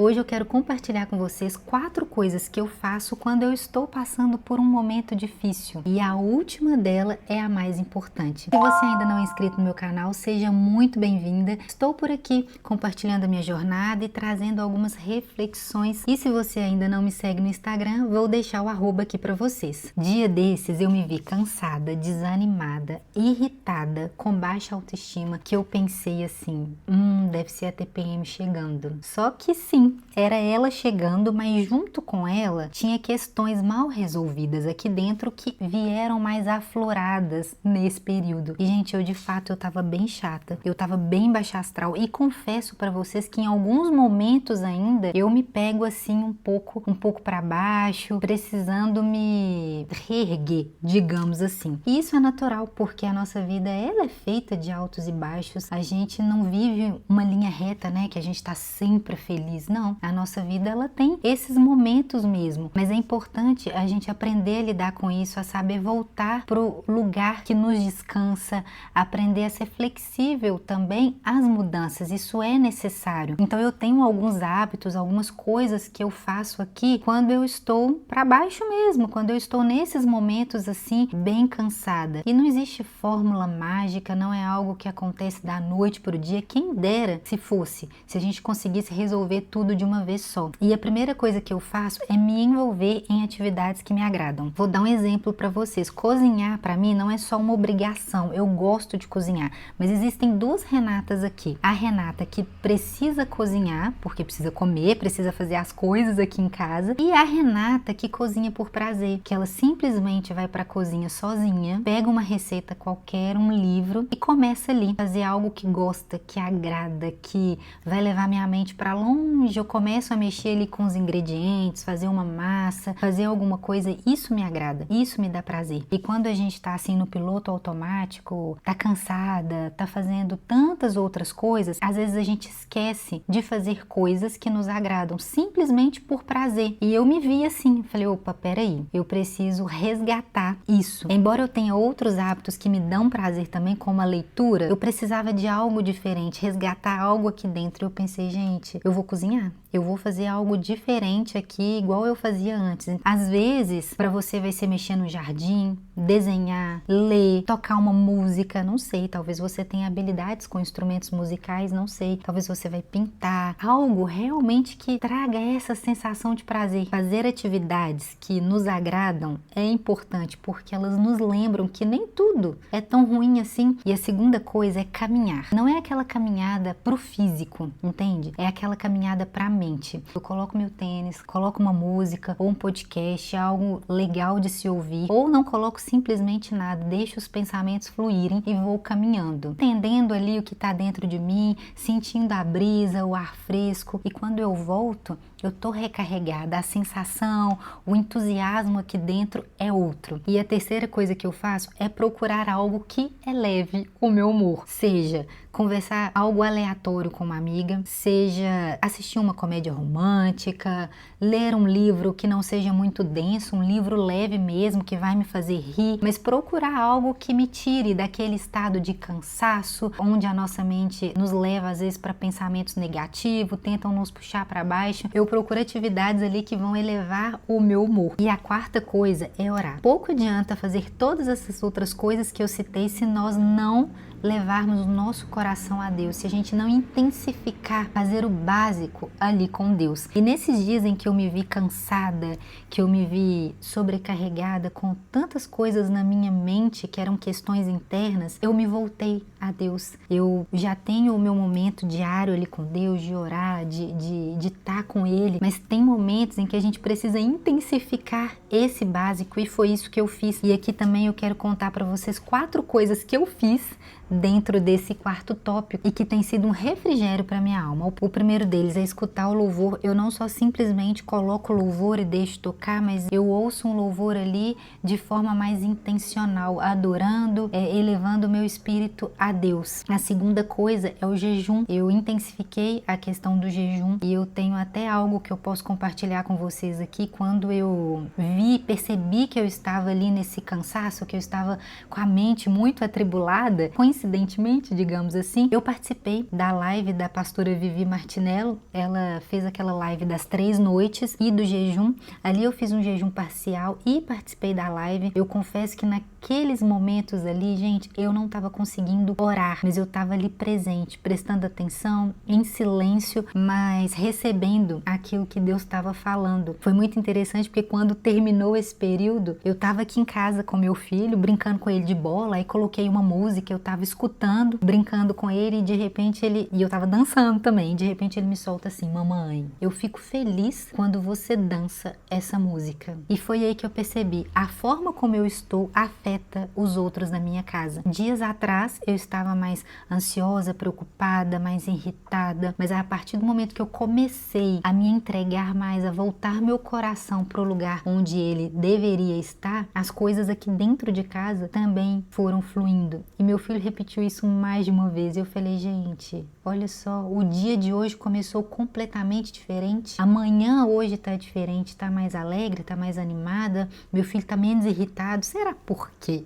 Hoje eu quero compartilhar com vocês 4 coisas que eu faço quando eu estou passando por um momento difícil. E a última dela é a mais importante. Se você ainda não é inscrito no meu canal, seja muito bem-vinda. Estou por aqui compartilhando a minha jornada e trazendo algumas reflexões. E se você ainda não me segue no Instagram, vou deixar o arroba aqui para vocês. Dia desses eu me vi cansada, desanimada, irritada, com baixa autoestima, que eu pensei assim, deve ser a TPM chegando. Só que sim, era ela chegando, mas junto com ela tinha questões mal resolvidas aqui dentro que vieram mais afloradas nesse período. E gente, eu de fato eu tava bem chata, eu tava bem baixa astral e confesso para vocês que em alguns momentos ainda eu me pego assim um pouco para baixo, precisando me reerguer, digamos assim. E isso é natural porque a nossa vida ela é feita de altos e baixos. A gente não vive uma linha reta, né, que a gente tá sempre feliz. Não, a nossa vida ela tem esses momentos mesmo, mas é importante a gente aprender a lidar com isso, a saber voltar pro lugar que nos descansa, aprender a ser flexível também às mudanças, isso é necessário. Então eu tenho alguns hábitos, algumas coisas que eu faço aqui quando eu estou para baixo mesmo, quando eu estou nesses momentos assim, bem cansada. E não existe fórmula mágica, não é algo que acontece da noite pro dia, quem dera se fosse, se a gente conseguisse resolver tudo de uma vez só. E a primeira coisa que eu faço é me envolver em atividades que me agradam. Vou dar um exemplo para vocês. Cozinhar para mim não é só uma obrigação, eu gosto de cozinhar, mas existem duas Renatas aqui. A Renata que precisa cozinhar, porque precisa comer, precisa fazer as coisas aqui em casa, e a Renata que cozinha por prazer, que ela simplesmente vai para a cozinha sozinha, pega uma receita qualquer, um livro e começa ali a fazer algo que gosta, que agrada, que vai levar minha mente para longe. Eu começo a mexer ali com os ingredientes, fazer uma massa, fazer alguma coisa, isso me agrada, isso me dá prazer. E quando a gente tá assim no piloto automático, tá cansada, tá fazendo tantas outras coisas, às vezes a gente esquece de fazer coisas que nos agradam, simplesmente por prazer. E eu me vi assim, falei, opa, peraí, eu preciso resgatar isso. Embora eu tenha outros hábitos que me dão prazer também, como a leitura, eu precisava de algo diferente, resgatar algo aqui dentro. Eu pensei, gente, eu vou cozinhar, eu vou fazer algo diferente aqui, igual eu fazia antes. Às vezes, para você vai ser mexer no jardim, desenhar, ler, tocar uma música, não sei, talvez você tenha habilidades com instrumentos musicais, não sei, talvez você vai pintar, algo realmente que traga essa sensação de prazer. Fazer atividades que nos agradam é importante, porque elas nos lembram que nem tudo é tão ruim assim. E a segunda coisa é caminhar. Não é aquela caminhada pro físico, entende? É aquela caminhada pra mente. Eu coloco meu tênis, coloco uma música ou um podcast, algo legal de se ouvir, ou não coloco simplesmente nada, deixo os pensamentos fluírem e vou caminhando, entendendo ali o que está dentro de mim, sentindo a brisa, o ar fresco, e quando eu volto, eu tô recarregada, a sensação, o entusiasmo aqui dentro é outro. E a terceira coisa que eu faço é procurar algo que eleve o meu humor, seja conversar algo aleatório com uma amiga, seja assistir uma comédia romântica, ler um livro que não seja muito denso, um livro leve mesmo, que vai me fazer rir, mas procurar algo que me tire daquele estado de cansaço, onde a nossa mente nos leva às vezes para pensamentos negativos, tentam nos puxar para baixo. Eu procuro atividades ali que vão elevar o meu humor. E a quarta coisa é orar. Pouco adianta fazer todas essas outras coisas que eu citei se nós não levarmos o nosso coração a Deus, se a gente não intensificar, fazer o básico ali com Deus. E nesses dias em que eu me vi cansada, que eu me vi sobrecarregada com tantas coisas na minha mente que eram questões internas, eu me voltei a Deus. Eu já tenho o meu momento diário ali com Deus, de orar, de estar com Ele, mas tem momentos em que a gente precisa intensificar esse básico e foi isso que eu fiz. E aqui também eu quero contar para vocês 4 coisas que eu fiz dentro desse quarto tópico e que tem sido um refrigério para minha alma. O primeiro deles é escutar o louvor. Eu não só simplesmente coloco o louvor e deixo tocar, mas eu ouço um louvor ali de forma mais intencional, adorando, elevando o meu espírito a Deus. A segunda coisa é o jejum. Eu intensifiquei a questão do jejum e eu tenho até algo que eu posso compartilhar com vocês aqui. Quando eu percebi que eu estava ali nesse cansaço, que eu estava com a mente muito atribulada, coincidentemente coincidentemente, digamos assim, eu participei da live da pastora Vivi Martinello. Ela fez aquela live das 3 noites e do jejum. Ali eu fiz um jejum parcial e participei da live. Eu confesso que naqueles momentos ali, gente, eu não estava conseguindo orar, mas eu estava ali presente, prestando atenção, em silêncio, mas recebendo aquilo que Deus estava falando. Foi muito interessante porque quando terminou esse período, eu estava aqui em casa com meu filho, brincando com ele de bola, aí coloquei uma música, eu estava escutando, brincando com ele e de repente e eu estava dançando também, de repente ele me solta assim: mamãe, eu fico feliz quando você dança essa música. E foi aí que eu percebi, a forma como eu estou afeta os outros da minha casa. Dias atrás eu estava mais ansiosa, preocupada, mais irritada, mas a partir do momento que eu comecei a me entregar mais, a voltar meu coração para o lugar onde ele deveria estar, as coisas aqui dentro de casa também foram fluindo. E meu filho repetiu isso mais de uma vez. Eu falei: gente, olha só, o dia de hoje começou completamente diferente. Amanhã hoje tá diferente, tá mais alegre, tá mais animada. Meu filho tá menos irritado. Será por quê?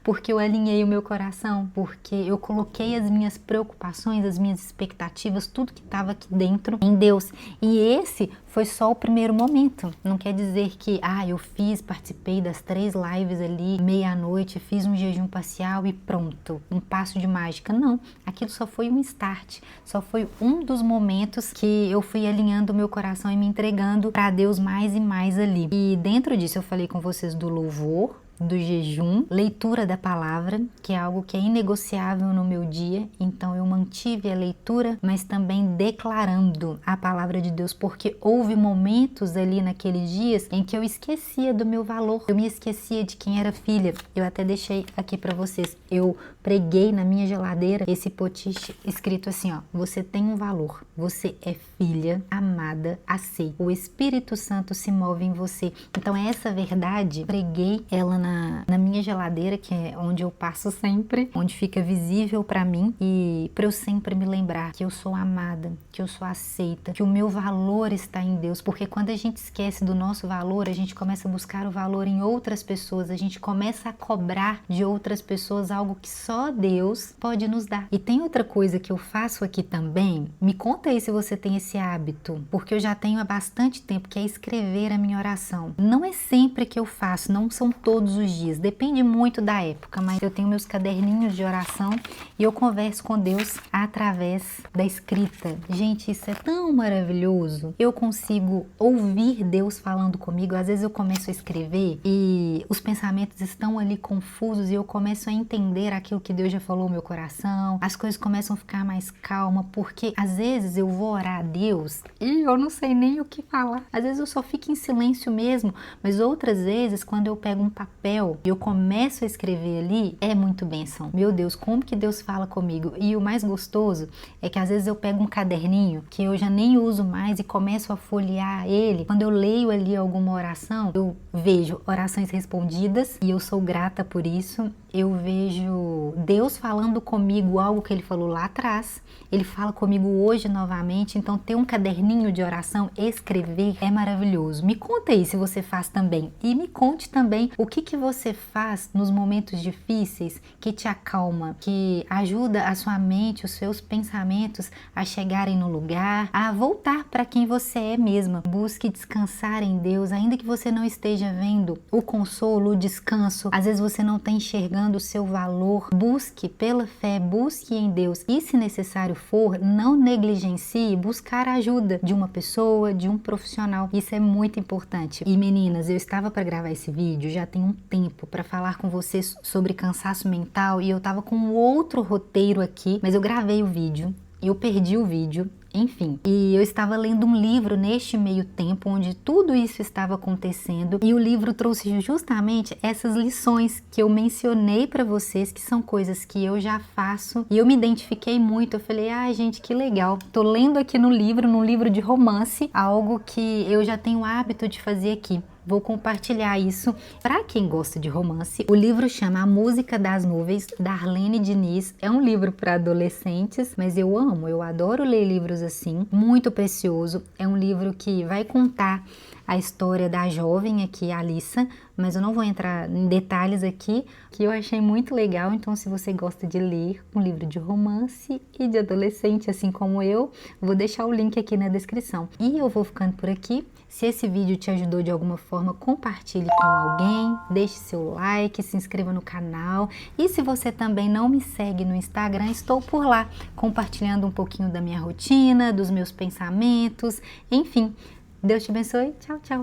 Porque eu alinhei o meu coração, porque eu coloquei as minhas preocupações, as minhas expectativas, tudo que estava aqui dentro em Deus. E esse foi só o primeiro momento. Não quer dizer que, eu participei das 3 lives ali, meia-noite, fiz um jejum parcial e pronto, um passo de mágica. Não, aquilo só foi um start, só foi um dos momentos que eu fui alinhando o meu coração e me entregando para Deus mais e mais ali. E dentro disso eu falei com vocês do louvor, do jejum, leitura da palavra, que é algo que é inegociável no meu dia, então eu mantive a leitura, mas também declarando a palavra de Deus, porque houve momentos ali naqueles dias em que eu esquecia do meu valor, eu me esquecia de quem era filha. Eu até deixei aqui para vocês, eu preguei na minha geladeira esse post-it escrito assim, você tem um valor, você é filha, amada, aceita, o Espírito Santo se move em você. Então essa verdade, preguei ela na minha geladeira, que é onde eu passo sempre, onde fica visível para mim, e para eu sempre me lembrar que eu sou amada, que eu sou aceita, que o meu valor está em Deus, porque quando a gente esquece do nosso valor, a gente começa a buscar o valor em outras pessoas, a gente começa a cobrar de outras pessoas algo que só Deus pode nos dar. E tem outra coisa que eu faço aqui também, me conta aí se você tem esse hábito, porque eu já tenho há bastante tempo, que é escrever a minha oração. Não é sempre que eu faço, não são todos os dias, depende muito da época, mas eu tenho meus caderninhos de oração e eu converso com Deus através da escrita. Gente, isso é tão maravilhoso. Eu consigo ouvir Deus falando comigo. Às vezes eu começo a escrever e os pensamentos estão ali confusos e eu começo a entender aquilo que Deus já falou no meu coração. As coisas começam a ficar mais calma, porque às vezes eu vou orar a Deus e eu não sei nem o que falar. Às vezes eu só fico em silêncio mesmo, mas outras vezes quando eu pego um papel e eu começo a escrever ali, é muito bênção. Meu Deus, como que Deus fala comigo? E o mais gostoso é que às vezes eu pego um caderninho que eu já nem uso mais e começo a folhear ele. Quando eu leio ali alguma oração, eu vejo orações respondidas e eu sou grata por isso. Eu vejo Deus falando comigo algo que Ele falou lá atrás. Ele fala comigo hoje novamente. Então ter um caderninho de oração, escrever, é maravilhoso. Me conta aí se você faz também. E me conte também o que você faz nos momentos difíceis que te acalma, que ajuda a sua mente, os seus pensamentos a chegarem no lugar, a voltar para quem você é mesma. Busque descansar em Deus, ainda que você não esteja vendo o consolo, o descanso. Às vezes você não está enxergando o seu valor. Busque pela fé, busque em Deus. E se necessário for, não negligencie buscar a ajuda de uma pessoa, de um profissional. Isso é muito importante. E meninas, eu estava para gravar esse vídeo já tem um tempo para falar com vocês sobre cansaço mental e eu estava com um outro roteiro aqui, mas eu gravei o vídeo, eu perdi o vídeo. Enfim, e eu estava lendo um livro neste meio tempo onde tudo isso estava acontecendo e o livro trouxe justamente essas lições que eu mencionei para vocês, que são coisas que eu já faço e eu me identifiquei muito. Eu falei, gente, que legal, tô lendo aqui no livro, num livro de romance, algo que eu já tenho o hábito de fazer aqui. Vou compartilhar isso para quem gosta de romance. O livro chama A Música das Nuvens, da Arlene Diniz. É um livro para adolescentes, mas eu amo, eu adoro ler livros assim, muito precioso. É um livro que vai contar a história da jovem aqui, a Alissa, mas eu não vou entrar em detalhes aqui, que eu achei muito legal. Então, se você gosta de ler um livro de romance e de adolescente, assim como eu, vou deixar o link aqui na descrição. E eu vou ficando por aqui. Se esse vídeo te ajudou de alguma forma, compartilhe com alguém, deixe seu like, se inscreva no canal. E se você também não me segue no Instagram, estou por lá, compartilhando um pouquinho da minha rotina, dos meus pensamentos, enfim. Deus te abençoe. Tchau, tchau.